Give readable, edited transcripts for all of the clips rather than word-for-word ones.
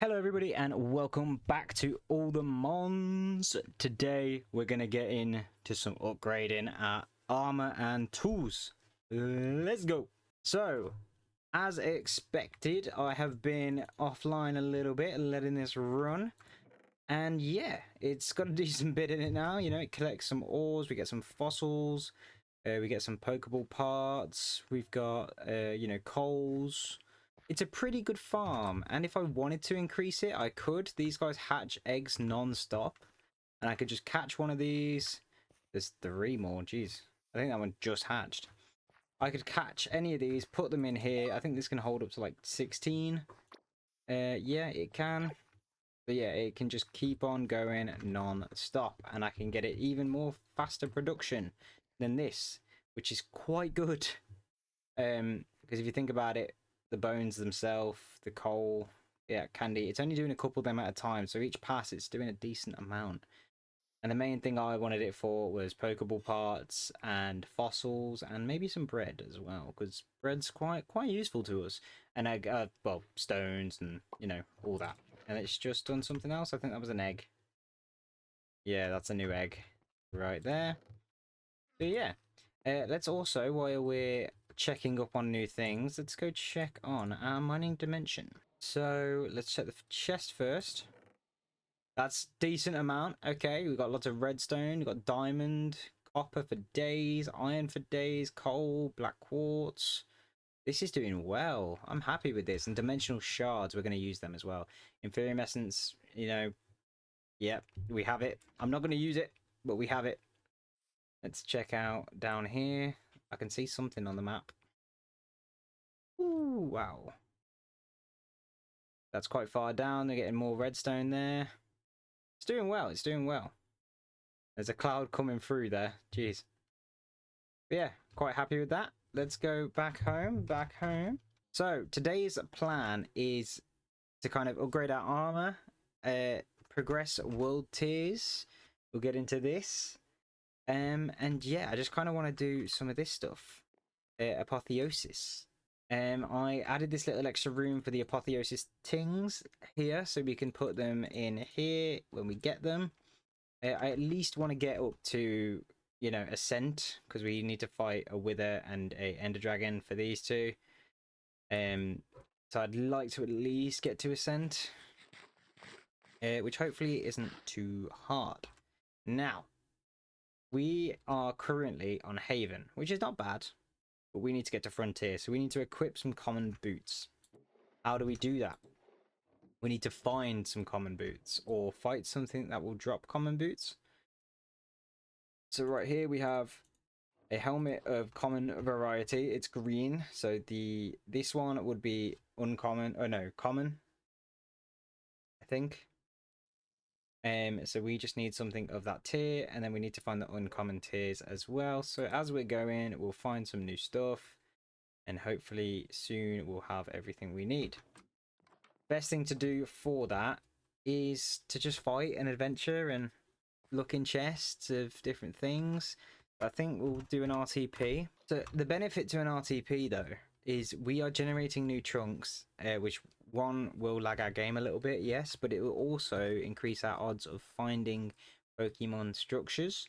Hello everybody and welcome back to AllTheMons. Today we're going to get into some upgrading our armor and tools. Let's go. So, as expected, I have been offline a little bit, letting this run. And yeah, it's got a decent bit in it now. You know, it collects some ores, we get some fossils, we get some Pokeball parts, we've got, coals. It's a pretty good farm, and if I wanted to increase it, I could. These guys hatch eggs non-stop, and I could just catch one of these. There's 3 more, jeez. I think that one just hatched. I could catch any of these, put them in here. I think this can hold up to like 16. Yeah, it can. But yeah, it can just keep on going non-stop, and I can get it even more faster production than this, which is quite good. Because if you think about it, the bones themselves, the coal, yeah, candy, it's only doing a couple of them at a time. So each pass, it's doing a decent amount. And the main thing I wanted it for was Pokeball parts and fossils and maybe some bread as well, because bread's quite useful to us. And well, stones and all that. And it's just done something else. I think that was an egg. Yeah, that's a new egg right there. So yeah, let's also, while we're checking up on new things, let's go check on our mining dimension. So let's check the chest first. That's decent amount. Okay, we've got lots of redstone, we've got diamond, copper for days, iron for days, coal, black quartz. This is doing well. I'm happy with this. And dimensional shards, we're going to use them as well. Inferium essence, yep, we have it. I'm not going to use it, but we have it. Let's check out down here. I can see something on the map. Ooh, wow. That's quite far down. They're getting more redstone there. It's doing well. It's doing well. There's a cloud coming through there. Jeez. But yeah, quite happy with that. Let's go back home. Back home. So today's plan is to kind of upgrade our armor, progress world tiers. We'll get into this. And yeah, I just kind of want to do some of this stuff. Apotheosis. I added this little extra room for the apotheosis tings here, so we can put them in here when we get them. I at least want to get up to, Ascent, because we need to fight a Wither and a Ender Dragon for these two. So I'd like to at least get to Ascent, which hopefully isn't too hard. Now, we are currently on Haven, which is not bad. But we need to get to Frontier, so we need to equip some common boots. How do we do that? We need to find some common boots, or fight something that will drop common boots. So right here we have a helmet of common variety. It's green, so this one would be uncommon. Oh no, common, I think. So we just need something of that tier, and then we need to find the uncommon tiers as well. So as we're going, we'll find some new stuff. And hopefully soon we'll have everything we need. Best thing to do for that is to just fight an adventure and look in chests of different things. I think we'll do an RTP. So the benefit to an RTP though is we are generating new trunks, which one will lag our game a little bit, yes, but it will also increase our odds of finding Pokemon structures,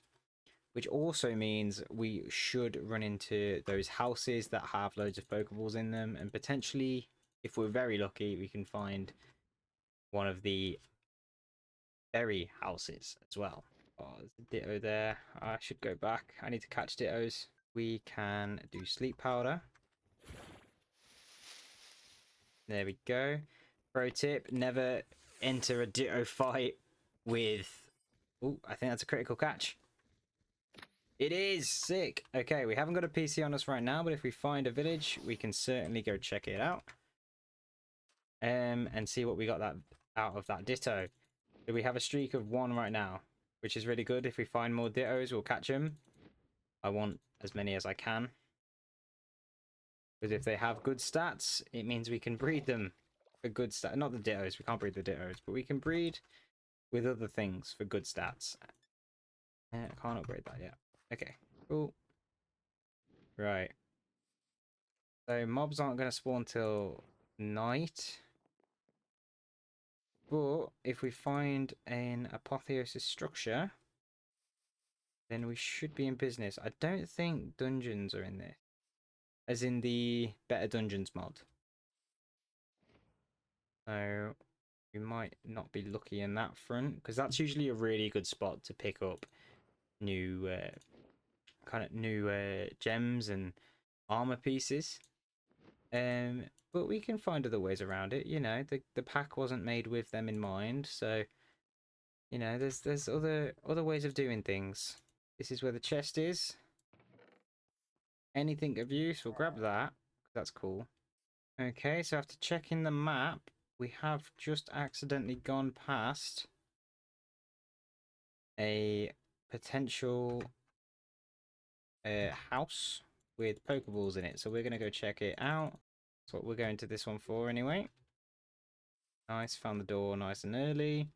which also means we should run into those houses that have loads of Pokeballs in them, and potentially, if we're very lucky, we can find one of the berry houses as well. Oh, there's a Ditto there. I should go back. I need to catch Dittos. We can do Sleep Powder. There we go. Pro tip, never enter a Ditto fight with... Oh, I think that's a critical catch. It is sick. Okay, we haven't got a PC on us right now, but if we find a village, we can certainly go check it out. And see what we got that out of that Ditto. So we have a streak of 1 right now, which is really good. If we find more Dittos, we'll catch them. I want as many as I can. Because if they have good stats, it means we can breed them for good stats. Not the Dittos, we can't breed the Dittos, but we can breed with other things for good stats. I can't upgrade that yet. Okay, cool. Right. So mobs aren't going to spawn till night. But if we find an apotheosis structure, then we should be in business. I don't think dungeons are in this, as in the Better Dungeons mod. So we might not be lucky in that front, because that's usually a really good spot to pick up new gems and armor pieces. But we can find other ways around it. You know, the pack wasn't made with them in mind, so you know, there's other ways of doing things. This is where the chest is. Anything of use, we'll grab that. That's cool. Okay, so after checking the map, we have just accidentally gone past a potential house with Pokeballs in it. So we're going to go check it out. That's what we're going to this one for anyway. Nice, found the door nice and early.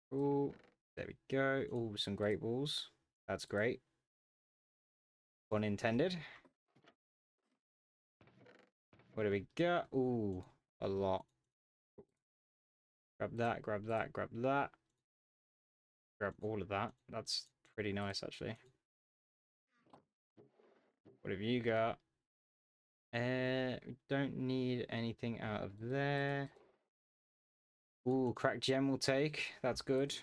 Cool. There we go. Oh, some great balls. That's great. Pun intended. What do we got? Ooh, a lot. Grab that, grab that, grab that. Grab all of that. That's pretty nice, actually. What have you got? We don't need anything out of there. Ooh, cracked gem will take. That's good.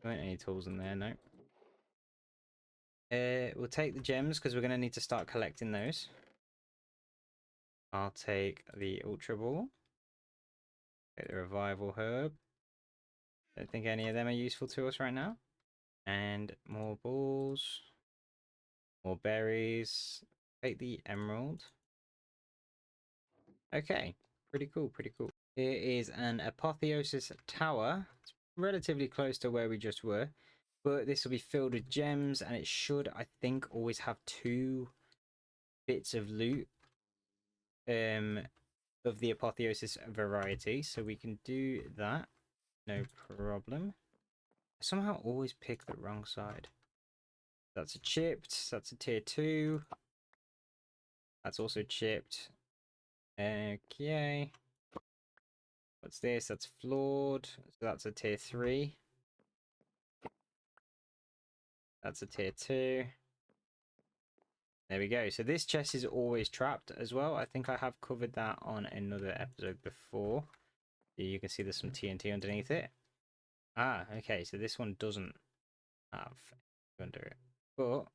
There ain't any tools in there, no. We'll take the gems because we're going to need to start collecting those. I'll take the Ultra Ball. Take the Revival Herb. Don't think any of them are useful to us right now. And more balls. More berries. Take the Emerald. Okay. Pretty cool, pretty cool. Here is an Apotheosis Tower. It's relatively close to where we just were. But this will be filled with gems, and it should, I think, always have 2 bits of loot of the Apotheosis variety. So we can do that. No problem. I somehow always pick the wrong side. That's a chipped. That's a tier 2. That's also chipped. Okay. What's this? That's flawed. So that's a tier 3. That's a tier 2. There we go. So this chest is always trapped as well. I think I have covered that on another episode before. You can see there's some TNT underneath it. Ah, okay. So this one doesn't have under it. But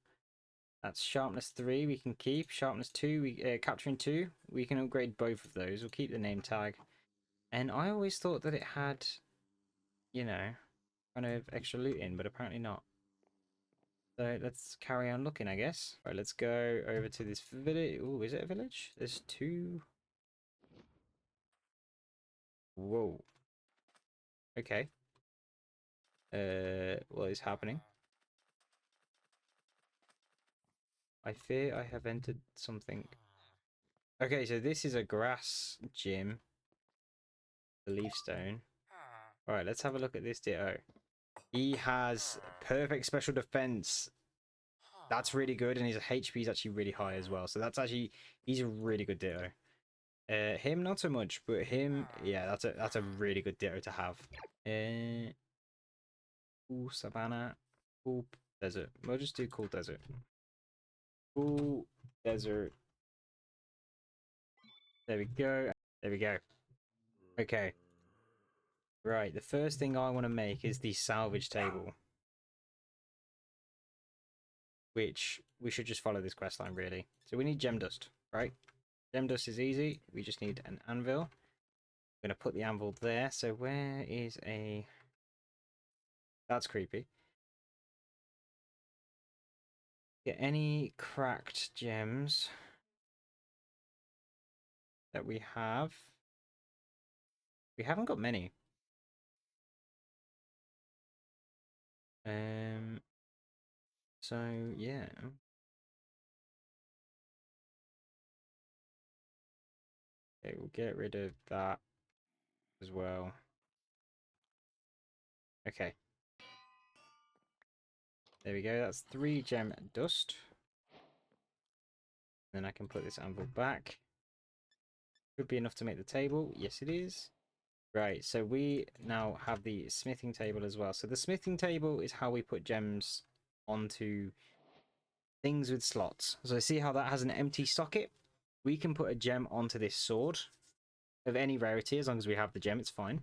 that's sharpness 3 we can keep. Sharpness 2, capturing 2. We can upgrade both of those. We'll keep the name tag. And I always thought that it had, you know, kind of extra loot in, but apparently not. So let's carry on looking, I guess. Right, let's go over to this village. Oh, is it a village? There's 2. Whoa. Okay. What is happening? I fear I have entered something. Okay, so this is a grass gym. The leaf stone. Alright, let's have a look at this Ditto. He has perfect special defense. That's really good, and his HP is actually really high as well. So that's actually, he's a really good Ditto. Him not so much, but him, yeah, that's a really good Ditto to have. Cool savannah, cool desert. We'll just do cool desert. Cool desert. There we go. There we go. Okay. Right, the first thing I want to make is the salvage table. Which, we should just follow this quest line, really. So we need gem dust, right? Gem dust is easy. We just need an anvil. I'm going to put the anvil there. So where is a... That's creepy. Get any cracked gems that we have. We haven't got many. So yeah. Okay, we'll get rid of that as well. Okay. There we go. That's 3 gem dust. Then I can put this anvil back. Should be enough to make the table. Yes, it is. Right, so we now have the smithing table as well. So the smithing table is how we put gems onto things with slots. So see how that has an empty socket? We can put a gem onto this sword of any rarity, as long as we have the gem, it's fine.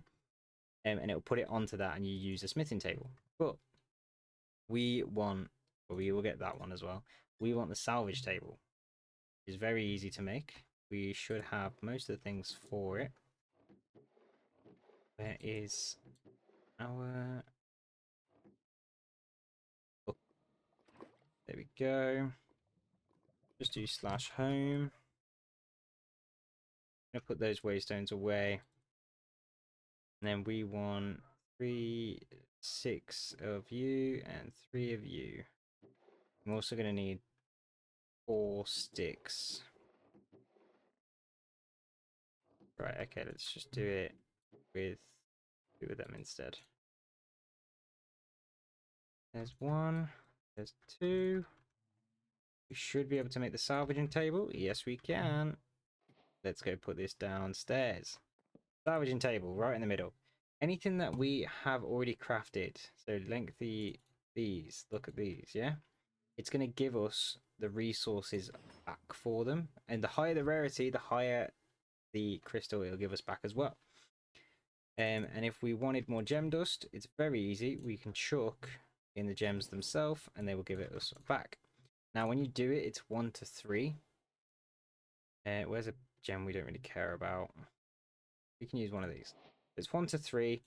And it'll put it onto that and you use a smithing table. But we want, well, we will get that one as well. We want the salvage table. It's very easy to make. We should have most of the things for it. Where is our... Oh, there we go. Just do /home. I'm gonna put those waystones away. And then we want 3, 6 of you and 3 of you. I'm also gonna need 4 sticks. Right, okay, let's just do it with 2 of them instead. There's 1, there's 2. We should be able to make the salvaging table. Yes, we can. Let's go put this downstairs. Salvaging table, right in the middle. Anything that we have already crafted. So lengthy these. Look at these, yeah? It's going to give us the resources back for them. And the higher the rarity, the higher the crystal it'll give us back as well. And if we wanted more gem dust, it's very easy. We can chuck in the gems themselves and they will give it us back. Now, when you do it, it's 1 to 3. Where's a gem we don't really care about? We can use one of these. It's 1 to 3.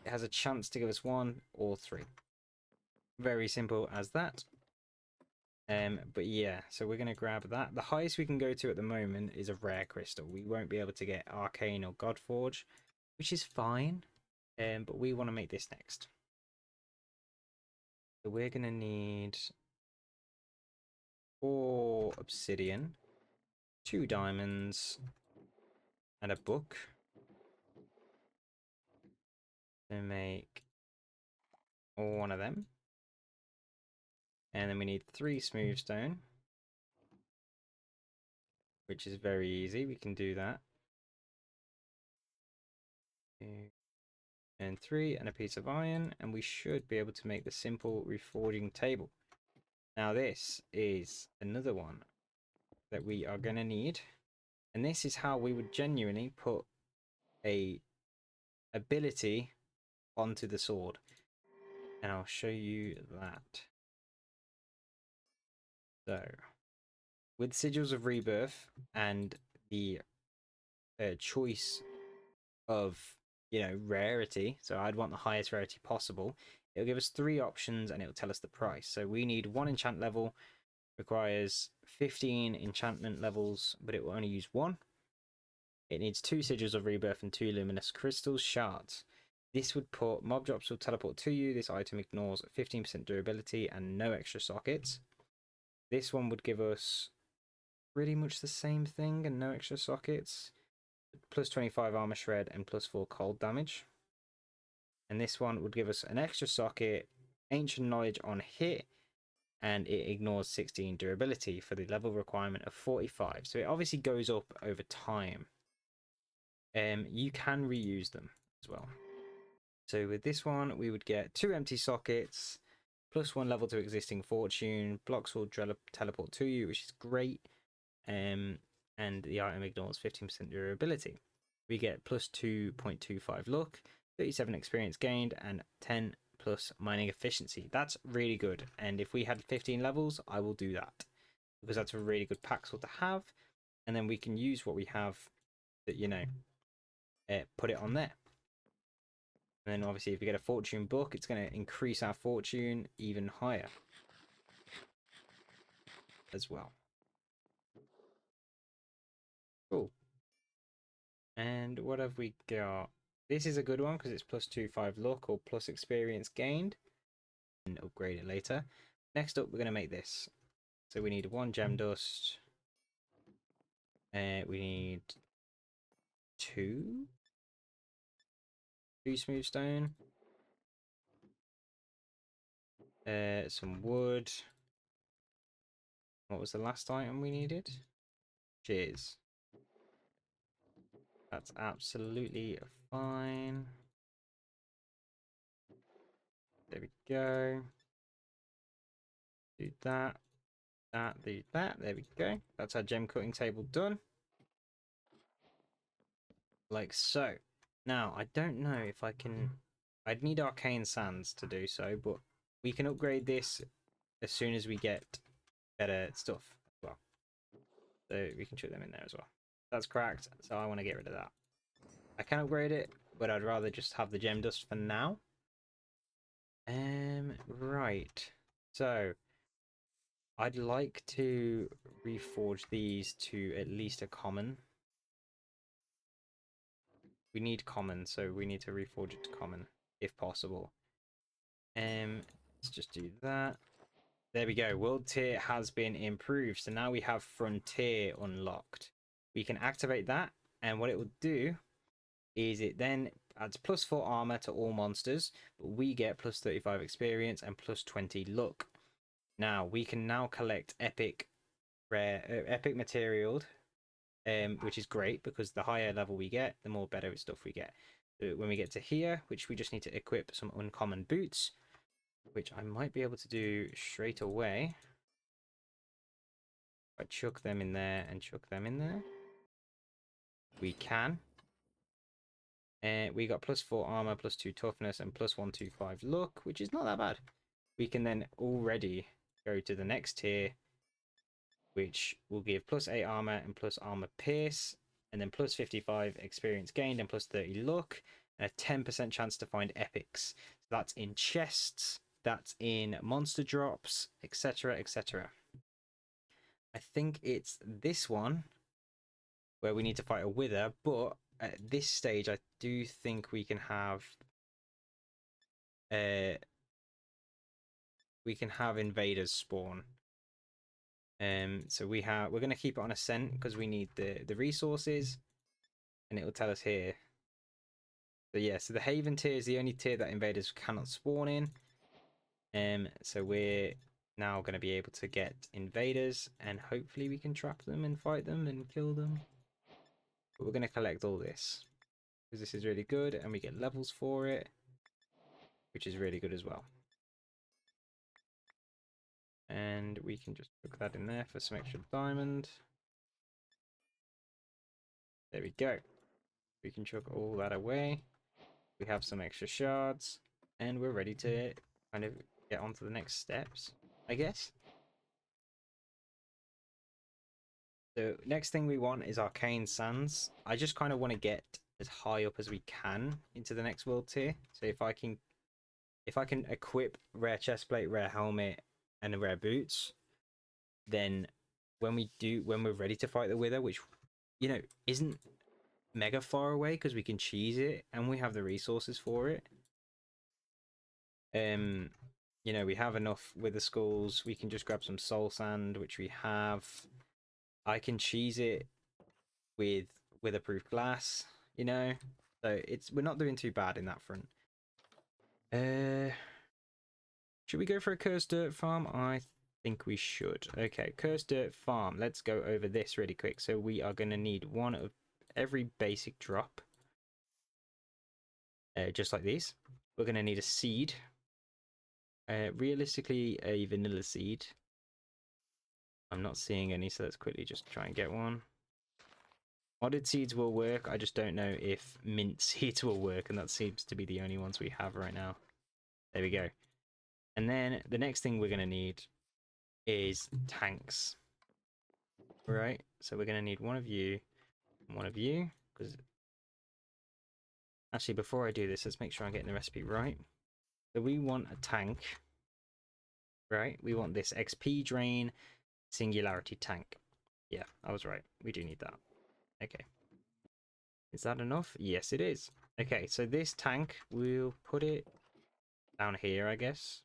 It has a chance to give us 1 or 3. Very simple as that. But yeah, so we're going to grab that. The highest we can go to at the moment is a rare crystal. We won't be able to get Arcane or Godforge, which is fine. But we want to make this next. So we're going to need 4 obsidian, 2 diamonds, and a book to make 1 of them. And then we need 3 smooth stone, which is very easy. We can do that. 2 and 3 and a piece of iron, and we should be able to make the simple reforging table. Now this is another one that we are going to need, and this is how we would genuinely put a ability onto the sword, and I'll show you that. So with Sigils of Rebirth and the choice of, you know, rarity, so I'd want the highest rarity possible, it'll give us 3 options and it'll tell us the price. So we need 1 enchant level, requires 15 enchantment levels, but it will only use 1. It needs 2 Sigils of Rebirth and 2 luminous crystals shards. This would put mob drops will teleport to you. This item ignores 15% durability and no extra sockets. This one would give us pretty much the same thing and no extra sockets. Plus 25 armor shred and plus 4 cold damage. And this one would give us an extra socket, ancient knowledge on hit, and it ignores 16 durability for the level requirement of 45. So it obviously goes up over time. You can reuse them as well. So with this one, we would get 2 empty sockets, plus 1 level to existing fortune, blocks will teleport to you, which is great. And the item ignores 15% durability. We get plus 2.25 luck, 37 experience gained, and 10 plus mining efficiency. That's really good. And if we had 15 levels, I will do that, because that's a really good pack sword to have. And then we can use what we have that, you know, put it on there. And then obviously if we get a fortune book, it's going to increase our fortune even higher as well. Cool. And what have we got? This is a good one because it's plus 2/5 luck or plus experience gained. And upgrade it later. Next up, we're going to make this. So we need 1 gem dust. We need 2 smooth stone. Some wood. What was the last item we needed? Cheers. That's absolutely fine. There we go. Do that. Do that. There we go. That's our gem cutting table done. Like so. Now, I don't know if I can... I'd need arcane sands to do so, but we can upgrade this as soon as we get better stuff as well. So we can chuck them in there as well. That's cracked, so I want to get rid of that. I can upgrade it, but I'd rather just have the gem dust for now. Right. So, I'd like to reforge these to at least a common. We need common, so we need to reforge it to common, if possible. Let's just do that. There we go. World tier has been improved. So now we have Frontier unlocked. We can activate that, and what it will do is it then adds +4 armor to all monsters, but we get +35 experience and +20 luck. Now we can now collect epic material, which is great because the higher level we get, the more better stuff we get. So when we get to here, which we just need to equip some uncommon boots, which I might be able to do straight away. I chuck them in there and chuck them in there. We can. We got +4 armor, +2 toughness, and +125 luck, which is not that bad. We can then already go to the next tier, which will give +8 armor and +armor pierce, and then +55 experience gained and +30 luck, and a 10% chance to find epics. So that's in chests, that's in monster drops, etc., etc. I think it's this one where we need to fight a wither, but at this stage I do think we can have invaders spawn. So we're gonna keep it on ascent because we need the resources, and it will tell us here. So yeah, so the Haven tier is the only tier that invaders cannot spawn in. So we're now going to be able to get invaders, and hopefully we can trap them and fight them and kill them. But we're going to collect all this because this is really good, and we get levels for it, which is really good as well. And we can just put that in there for some extra diamond. There we go. We can chuck all that away. We have some extra shards, and we're ready to kind of get on to the next steps, I guess. The next thing we want is arcane sands. I just kind of want to get as high up as we can into the next world tier. So if I can equip rare chestplate, rare helmet, and rare boots, then when we're ready to fight the wither, which isn't mega far away because we can cheese it and we have the resources for it. We have enough wither skulls. We can just grab some soul sand, which we have. I can cheese it with weatherproof glass, so we're not doing too bad in that front. Should we go for a cursed dirt farm? I think we should. Okay, cursed dirt farm. Let's go over this really quick. So we are going to need one of every basic drop, just like these. We're going to need a seed, realistically a vanilla seed. I'm not seeing any, so let's quickly just try and get one. Modded seeds will work. I just don't know if mint seeds will work, and that seems to be the only ones we have right now. There we go. And then the next thing we're going to need is tanks. Right, so we're going to need one of you and one of you. Because actually, before I do this, let's make sure I'm getting the recipe right. So we want a tank. Right, we want this XP drain singularity tank. Yeah, I was right. We do need that. Okay. Is that enough? Yes, it is. Okay, so this tank, we'll put it down here, I guess.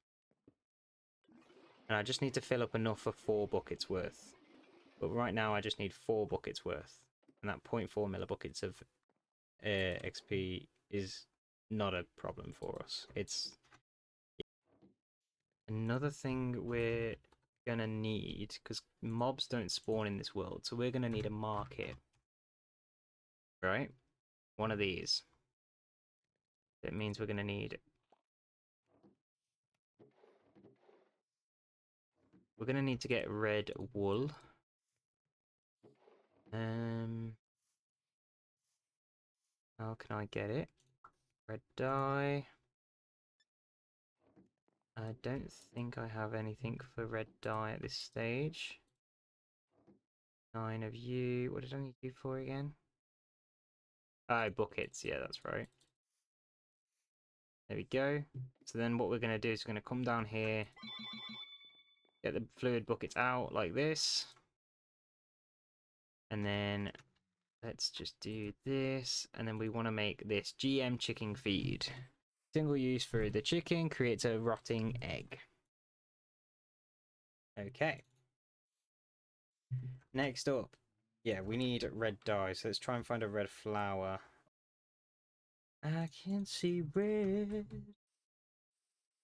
And I just need to fill up enough for 4 buckets worth. But right now, I just need 4 buckets worth. And that 0.4 millibuckets of XP is not a problem for us. It's... Another thing we're gonna need, because mobs don't spawn in this world, so we're gonna need a market. Right? One of these. That means we're going to need... We're going to need to get red wool. How can I get it? Red dye. I don't think I have anything for red dye at this stage. 9 of you. What did I need you for again? Oh, buckets. Yeah, that's right. There we go. So then what we're going to do is we're going to come down here, get the fluid buckets out like this. And then let's just do this. And then we want to make this GM chicken feed. Single use for the chicken creates a rotting egg. Okay. Next up. Yeah, we need red dye. So let's try and find a red flower. I can see red.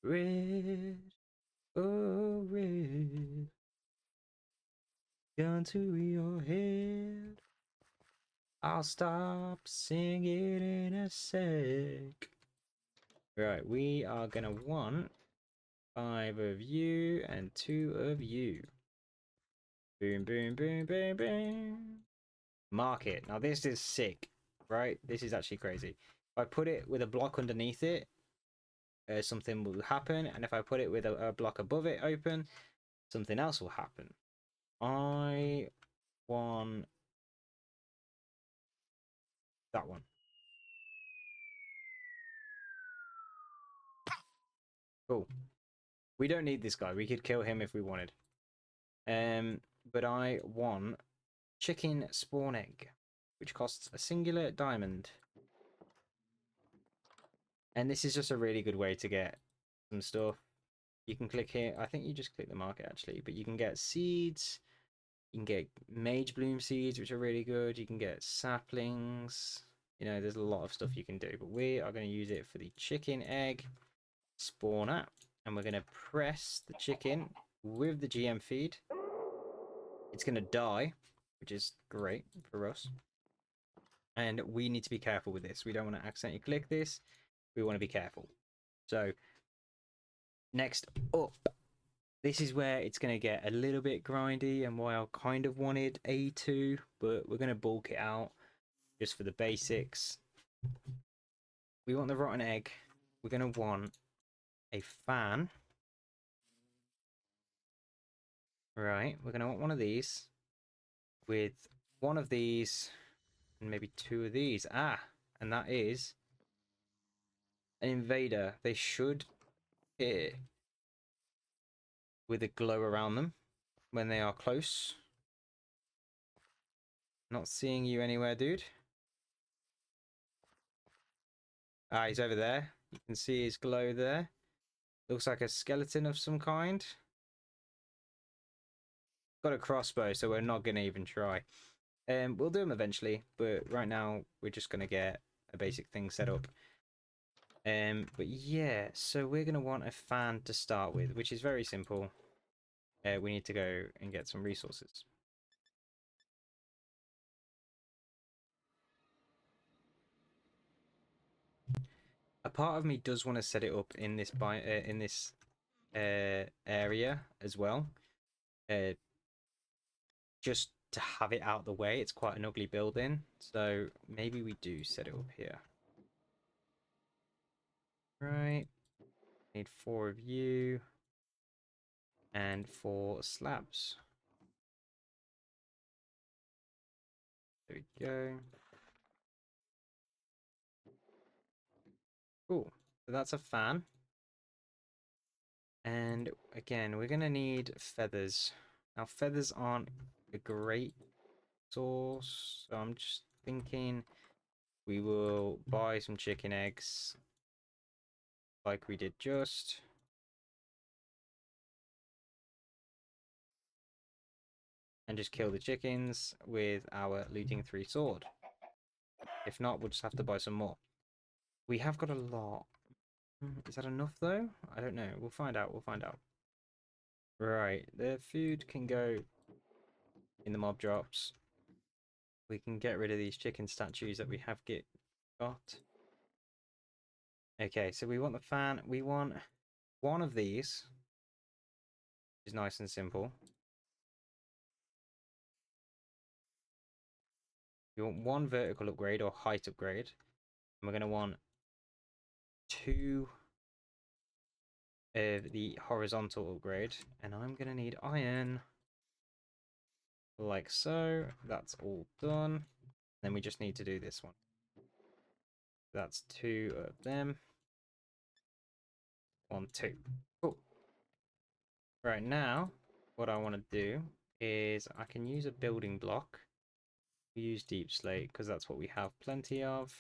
Red. Oh, red. Gun to your head. I'll stop singing in a sec. Right, we are gonna want 5 of you and 2 of you. Boom, boom, boom, boom, boom. Market. Now this is sick, right? This is actually crazy. If I put it with a block underneath it, something will happen. And if I put it with a block above it open, something else will happen. I want that one. Cool. We don't need this guy. We could kill him if we wanted. But I want chicken spawn egg, which costs a singular diamond. And this is just a really good way to get some stuff. You can click here. I think you just click the market actually, but you can get seeds. You can get mage bloom seeds, which are really good. You can get saplings. You know, there's a lot of stuff you can do, but we are going to use it for the chicken egg spawner. And we're going to press the chicken with the GM feed. It's going to die, which is great for us. And we need to be careful with this. We don't want to accidentally click this. We want to be careful. So, next up, this is where it's going to get a little bit grindy and why I kind of wanted A2, but we're going to bulk it out just for the basics. We want the rotten egg. We're going to want a fan. Right, we're going to want one of these with one of these and maybe 2 of these. Ah, and that is an invader. They should appear with a glow around them when they are close. Not seeing you anywhere, dude. Ah, he's over there. You can see his glow there. Looks like a skeleton of some kind. Got a crossbow, so we're not going to even try. We'll do them eventually, but right now we're just going to get a basic thing set up. But yeah, so we're going to want a fan to start with, which is very simple. We need to go and get some resources. A part of me does want to set it up in this area as well, just to have it out the way. It's quite an ugly building, so maybe we do set it up here. Right, need 4 of you and 4 slabs. There we go. Cool. So that's a fan. And again, we're going to need feathers. Now, feathers aren't a great source, so I'm just thinking we will buy some chicken eggs like we did just. And just kill the chickens with our looting 3 sword. If not, we'll just have to buy some more. We have got a lot. Is that enough though? I don't know. We'll find out. We'll find out. Right. The food can go in the mob drops. We can get rid of these chicken statues that we have got. Okay, so we want the fan. We want one of these, which is nice and simple. We want one vertical upgrade or height upgrade. And we're going to want 2 of the horizontal upgrade. And I'm going to need iron. Like so. That's all done. Then we just need to do this one. That's 2 of them. 1, 2. Cool. Right now, what I want to do is I can use a building block. We use deep slate because that's what we have plenty of.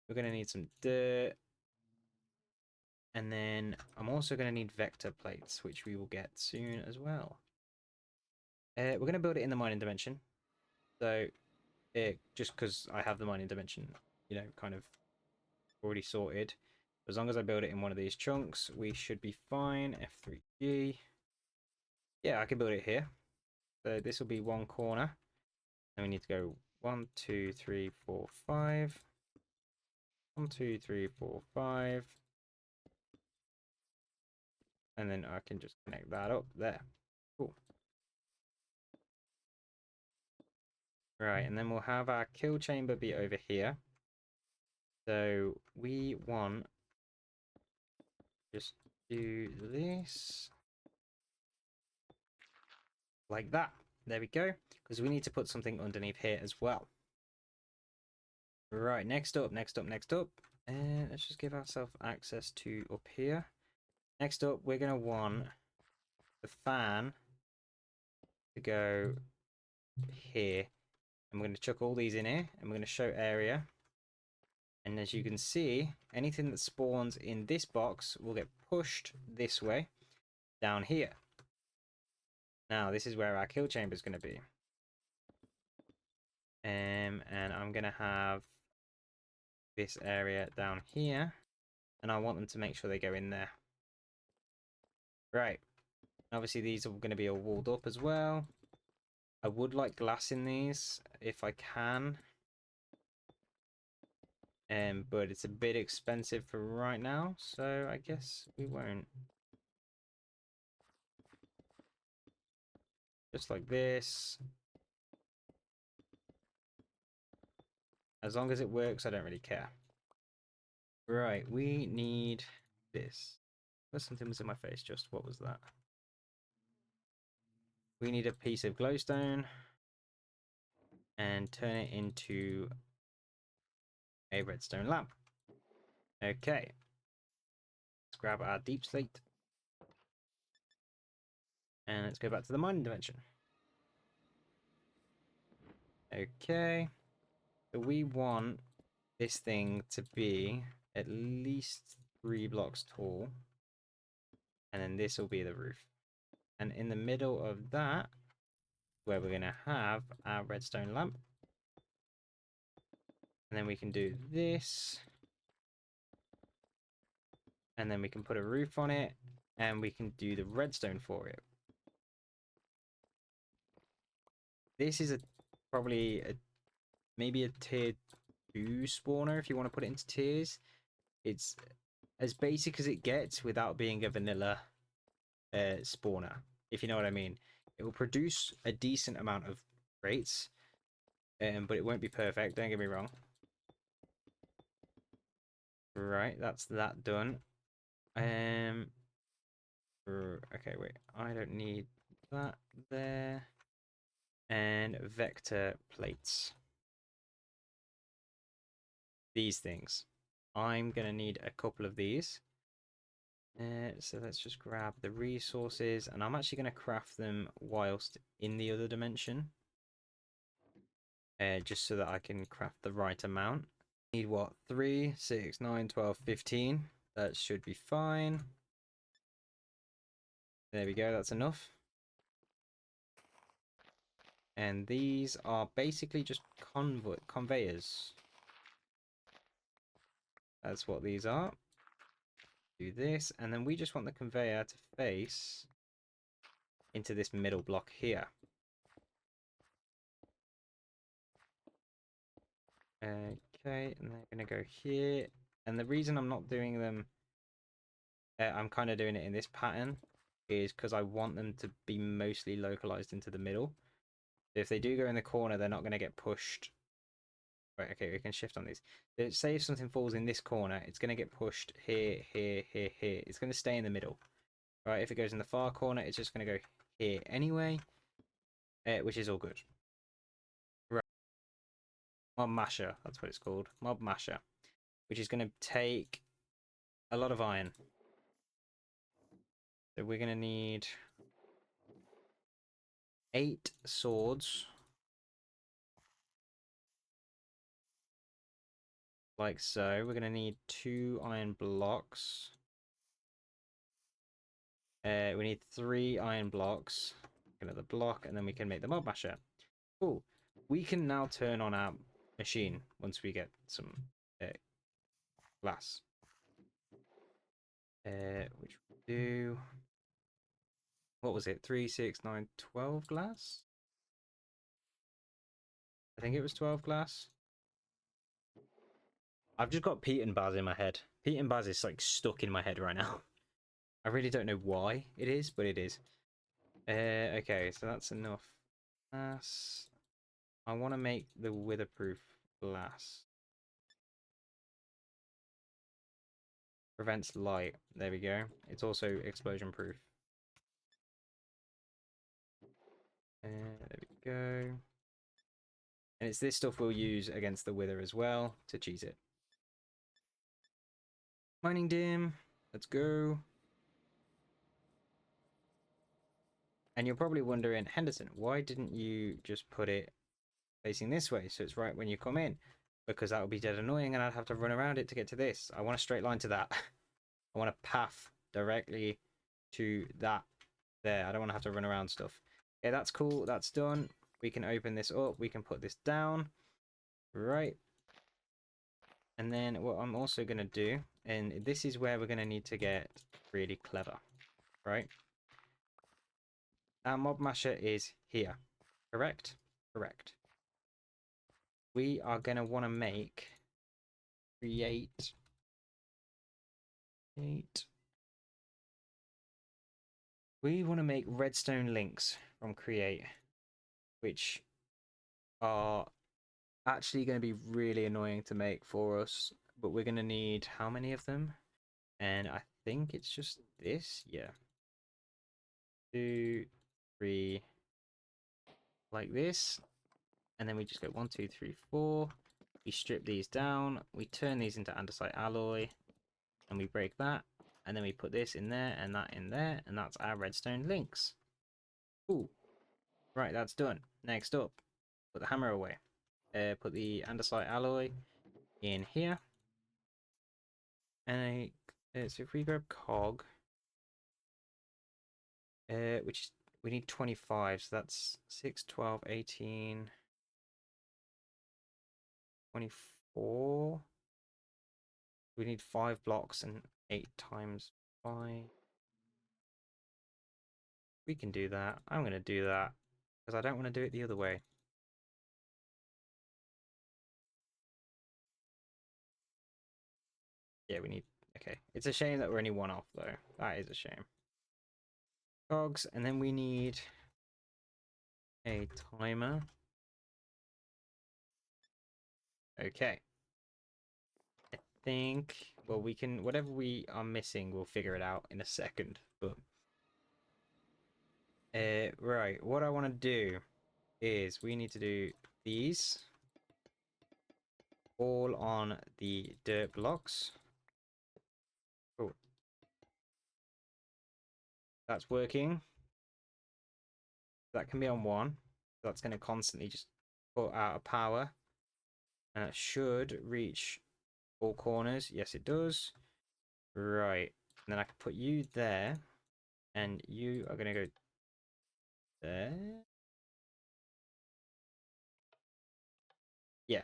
We're going to need some dirt. And then I'm also going to need vector plates, which we will get soon as well. We're going to build it in the mining dimension. So, just because I have the mining dimension, you know, kind of already sorted. As long as I build it in one of these chunks, we should be fine. F3G. Yeah, I can build it here. So this will be one corner. And we need to go 1, 2, 3, 4, 5. 1, 2, 3, 4, 5. And then I can just connect that up there. Cool. Right, and then we'll have our kill chamber be over here. So we want just do this like that. There we go. Because we need to put something underneath here as well. Right, next up. And let's just give ourselves access to up here. Next up, we're going to want the fan to go here. And we're going to chuck all these in here. And we're going to show area. And as you can see, anything that spawns in this box will get pushed this way down here. Now, this is where our kill chamber is going to be. And I'm going to have this area down here. And I want them to make sure they go in there. Right. Obviously, these are going to be all walled up as well. I would like glass in these if I can. But it's a bit expensive for right now, so I guess we won't. Just like this. As long as it works, I don't really care. Right, we need this. Something was in my face, just what was that? We need a piece of glowstone and turn it into a redstone lamp. Okay. Let's grab our deep slate. And let's go back to the mining dimension. Okay. So we want this thing to be at least 3 blocks tall. And then this will be the roof. And in the middle of that, where we're going to have our redstone lamp. And then we can do this. And then we can put a roof on it. And we can do the redstone for it. This is probably maybe a tier 2 spawner if you want to put it into tiers. It's as basic as it gets without being a vanilla spawner, if you know what I mean. It will produce a decent amount of rates, but it won't be perfect, don't get me wrong. Right, that's that done. Okay, wait, I don't need that there. And vector plates. These things. I'm gonna need a couple of these. So let's just grab the resources, and I'm actually going to craft them whilst in the other dimension. Just so that I can craft the right amount. Need what? 3, 6, 9, 12, 15. That should be fine. There we go, that's enough. And these are basically just conveyors. That's what these are. Do this, and then we just want the conveyor to face into this middle block here. Okay, and they're going to go here, And the reason I'm not doing them, I'm kind of doing it in this pattern, is because I want them to be mostly localized into the middle. If they do go in the corner, they're not going to get pushed. Right, okay, we can shift on these. Say if something falls in this corner, it's going to get pushed here, here, here, here. It's going to stay in the middle. Right, if it goes in the far corner, it's just going to go here anyway, which is all good. Right, Mob Masher, that's what it's called. Mob Masher, which is going to take a lot of iron. So we're going to need 8 swords. Like so. We're going to need 2 iron blocks. We need 3 iron blocks. Another block, and then we can make the Mob Masher. Cool. We can now turn on our machine once we get some glass. Which we'll do. What was it? 3, 6, 9, 12 glass? I think it was 12 glass. I've just got Pete and Baz in my head. Pete and Baz is like stuck in my head right now. I really don't know why it is, but it is. Okay, so that's enough glass. I want to make the witherproof glass. Prevents light. There we go. It's also explosion proof. There we go. And it's this stuff we'll use against the wither as well to cheese it. Mining dim. Let's go. And you're probably wondering, Henderson, why didn't you just put it facing this way so it's right when you come in? Because that would be dead annoying and I'd have to run around it to get to this. I want a straight line to that. I want a path directly to that there. I don't want to have to run around stuff. Okay, that's cool. That's done. We can open this up. We can put this down. Right. And then what I'm also going to do, and this is where we're going to need to get really clever, right? Our Mob Masher is here, correct? Correct. We are going to want to create 8. We want to make redstone links from create, which are actually going to be really annoying to make for us, but we're going to need how many of them? And I think it's just this, yeah. 2, 3, like this, and then we just go 1, 2, 3, 4. We strip these down, we turn these into andesite alloy, and we break that, and then we put this in there and that in there, and that's our redstone links. Cool. Right, that's done. Next up, put the hammer away. Put the andesite alloy in here. And so if we grab cog, which we need 25, so that's 6, 12, 18, 24. We need 5 blocks and 8 times 5. We can do that. I'm going to do that because I don't want to do it the other way. Yeah, we need... Okay. It's a shame that we're only 1 off, though. That is a shame. Cogs, and then we need a timer. Okay. I think... Well, we can... Whatever we are missing, we'll figure it out in a second. But... right. What I want to do is we need to do these all on the dirt blocks. Cool. That's working. That can be on 1. That's going to constantly just put out a power. And it should reach all corners. Yes, it does. Right. And then I can put you there. And you are going to go there. Yeah.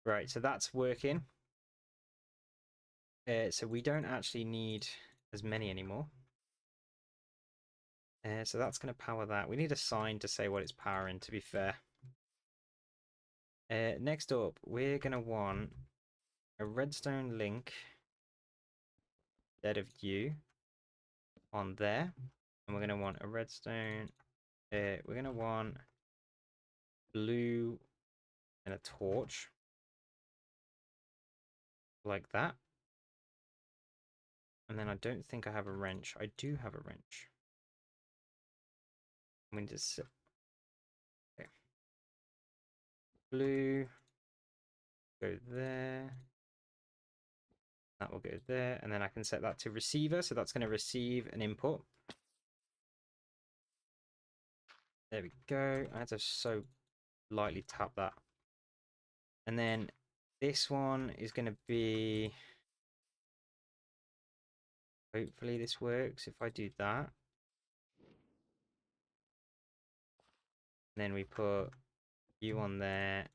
Right, so that's working. So we don't actually need as many anymore. So that's going to power that. We need a sign to say what it's powering, to be fair. Next up, we're going to want a redstone link instead of you on there. And we're going to want a redstone. We're going to want blue and a torch. Like that. And then I don't think I have a wrench. I do have a wrench. I'm going to set... Okay. Blue. Go there. That will go there. And then I can set that to receiver. So that's going to receive an input. There we go. I had to so lightly tap that. And then this one is going to be... Hopefully this works if I do that. And then we put you on there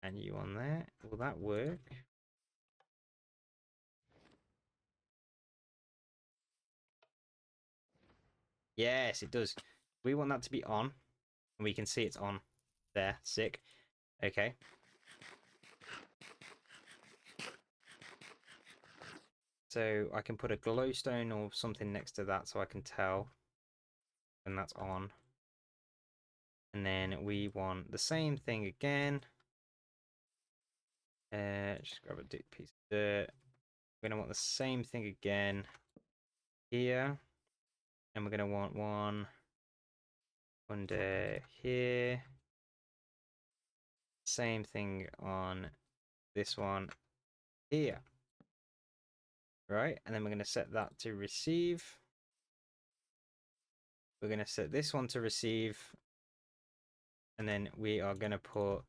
and you on there. Will that work? Yes, it does. We want that to be on. And we can see it's on. There. Sick. Okay. So I can put a glowstone or something next to that so I can tell when that's on. And then we want the same thing again. Just grab a piece of dirt. We're going to want the same thing again here. And we're going to want one under here. Same thing on this one here. Right, and then we're going to set that to receive. We're going to set this one to receive. And then we are going to put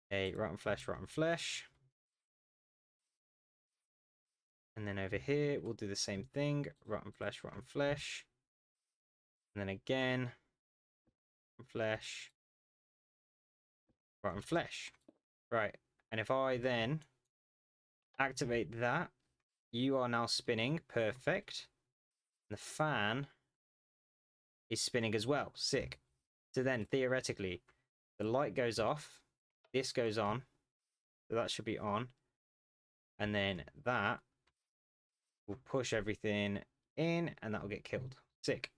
a rotten flesh. And then over here, we'll do the same thing. Rotten flesh. And then again, rotten flesh. Right, and if I then activate that, you are now spinning. Perfect. And the fan is spinning as well. Sick. So then, theoretically, the light goes off. This goes on. So that should be on. And then that will push everything in, and that will get killed. Sick.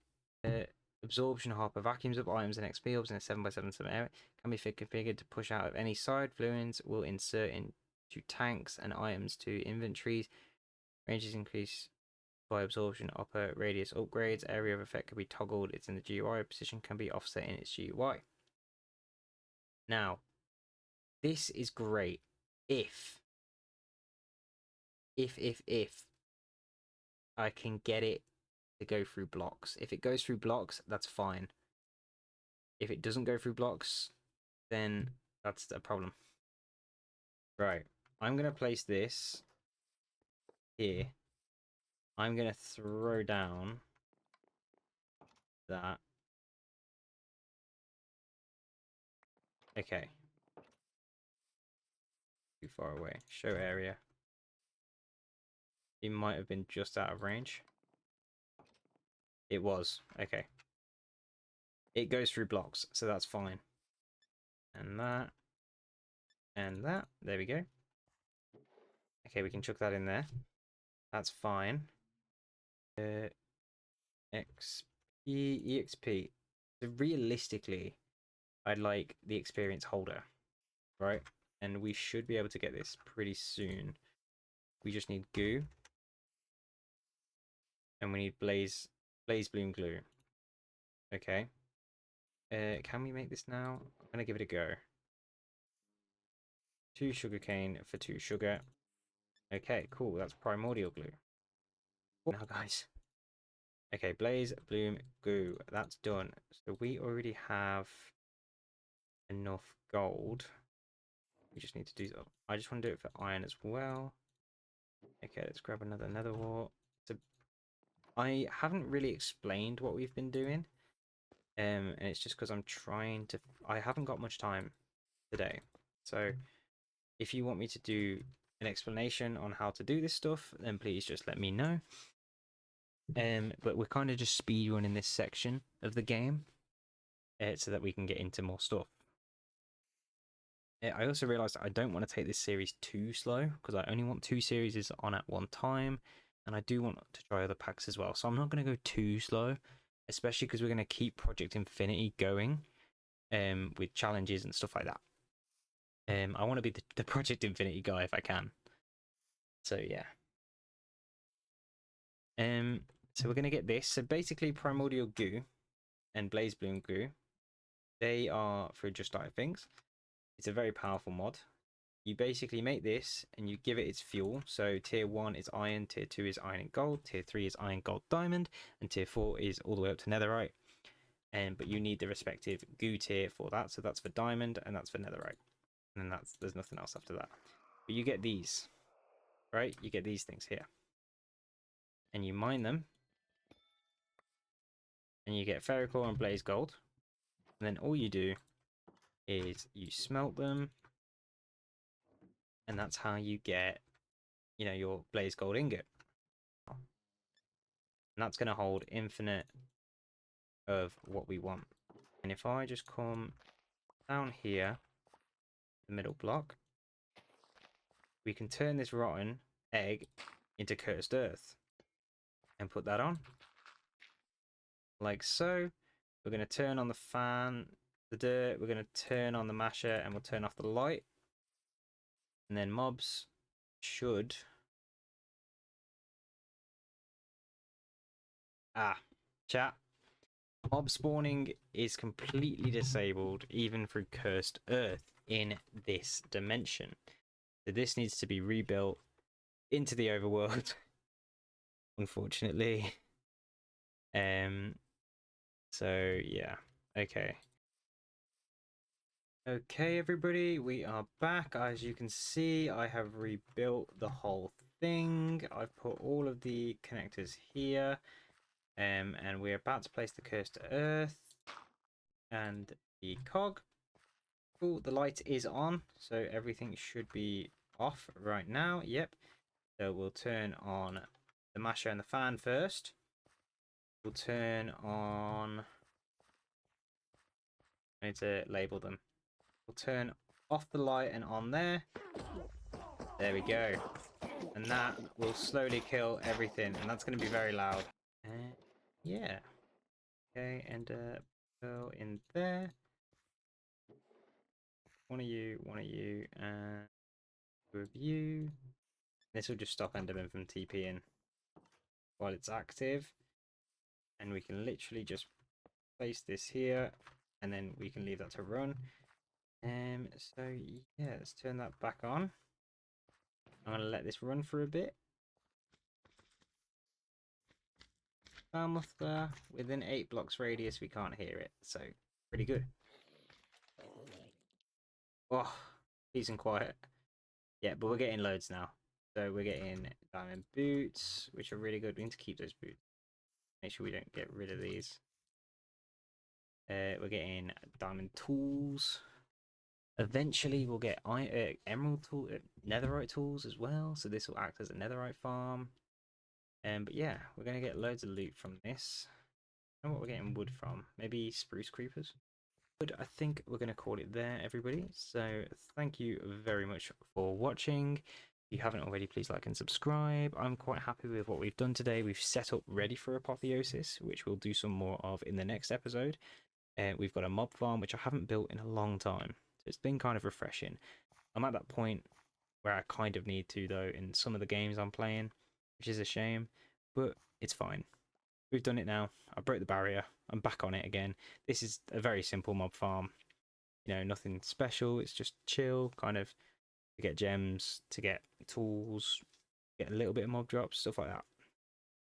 Absorption hopper vacuums up items and XP orbs in a 7x7 area. Can be configured to push out of any side. Fluids will insert into tanks and items to inventories. Ranges increase by absorption upper radius upgrades. Area of effect can be toggled. It's in the GUI. Position can be offset in its GUI. Now, this is great if I can get it to go through blocks. If it goes through blocks, that's fine. If it doesn't go through blocks, then that's a problem. Right, I'm going to place this here. I'm going to throw down that. Okay. Too far away. Show area. It might have been just out of range. It was. Okay. It goes through blocks, so that's fine. And that. And that. There we go. Okay, we can chuck that in there. That's fine. EXP. So realistically, I'd like the experience holder, right? And we should be able to get this pretty soon. We just need goo. And we need blaze bloom glue. Okay. Can we make this now? I'm gonna give it a go. 2 sugarcane for 2 sugar. Okay, cool. That's primordial glue. Now, guys. Okay, blaze bloom goo. That's done. So we already have enough gold. We just need to do that. I just want to do it for iron as well. Okay, let's grab another nether wart. So I haven't really explained what we've been doing. And it's just because I'm trying to... I haven't got much time today. So if you want me to do an explanation on how to do this stuff, then please just let me know. But we're kind of just speed running this section of the game so that we can get into more stuff. I also realized I don't want to take this series too slow because I only want 2 series on at one time, and I do want to try other packs as well. So I'm not going to go too slow, especially because we're going to keep Project Infinity going, with challenges and stuff like that. I want to be the Project Infinity guy if I can. So yeah. So we're going to get this. So basically, Primordial Goo and Blaze Bloom Goo, they are for just starting things. It's a very powerful mod. You basically make this and you give it its fuel. So tier 1 is iron, tier 2 is iron and gold, tier 3 is iron, gold, diamond, and tier 4 is all the way up to netherite. But you need the respective goo tier for that. So that's for diamond and that's for netherite. And then there's nothing else after that. But you get these, right? You get these things here. And you mine them. And you get ferrocore and blaze gold. And then all you do is you smelt them. And that's how you get, your blaze gold ingot. And that's going to hold infinite of what we want. And if I just come down here, the middle block, we can turn this rotten egg into cursed earth and put that on like so. We're going to turn on the fan, the dirt, we're going to turn on the masher, and we'll turn off the light, and then mobs should chat, mob spawning is completely disabled even through cursed earth in this dimension. So this needs to be rebuilt into the overworld, unfortunately. So yeah, okay. Okay, everybody, we are back. As you can see, I have rebuilt the whole thing. I've put all of the connectors here, and we're about to place the curse to earth and the cog. Cool, the light is on, so everything should be off right now. Yep. So we'll turn on the masher and the fan first. We'll turn on... I need to label them. We'll turn off the light and on there. There we go. And that will slowly kill everything, and that's going to be very loud. Yeah. Okay, and go in there. One of you, and review. This will just stop Enderman from TPing while it's active. And we can literally just place this here, and then we can leave that to run. So yeah, let's turn that back on. I'm going to let this run for a bit. Mammoth there. Within 8 blocks radius, we can't hear it, so pretty good. Oh, peace and quiet. Yeah, but we're getting loads now. So we're getting diamond boots, which are really good. We need to keep those boots. Make sure we don't get rid of these. We're getting diamond tools. Eventually, we'll get emerald tool, netherite tools as well. So this will act as a netherite farm. But yeah, we're gonna get loads of loot from this. I don't know what we're getting wood from. Maybe spruce creepers. But I think we're gonna call it there, everybody. So thank you very much for watching. If you haven't already, please like and subscribe. I'm quite happy with what we've done today. We've set up ready for apotheosis, which we'll do some more of in the next episode. We've got a mob farm, which I haven't built in a long time. So it's been kind of refreshing. I'm at that point where I kind of need to, though, in some of the games I'm playing, which is a shame, but it's fine. We've done it now. I broke the barrier. I'm back on it again. This is a very simple mob farm. Nothing special. It's just chill, kind of to get gems, to get tools, get a little bit of mob drops, stuff like that.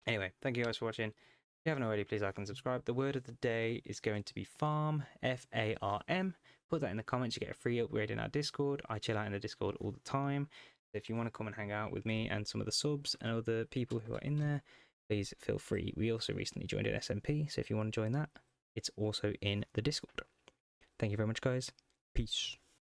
Anyway, thank you guys for watching. If you haven't already, please like and subscribe. The word of the day is going to be farm, F-A-R-M. Put that in the comments. You get a free upgrade in our Discord. I chill out in the Discord all the time. So if you want to come and hang out with me and some of the subs and other people who are in there, please feel free. We also recently joined an SMP, so if you want to join that, it's also in the Discord. Thank you very much, guys. Peace.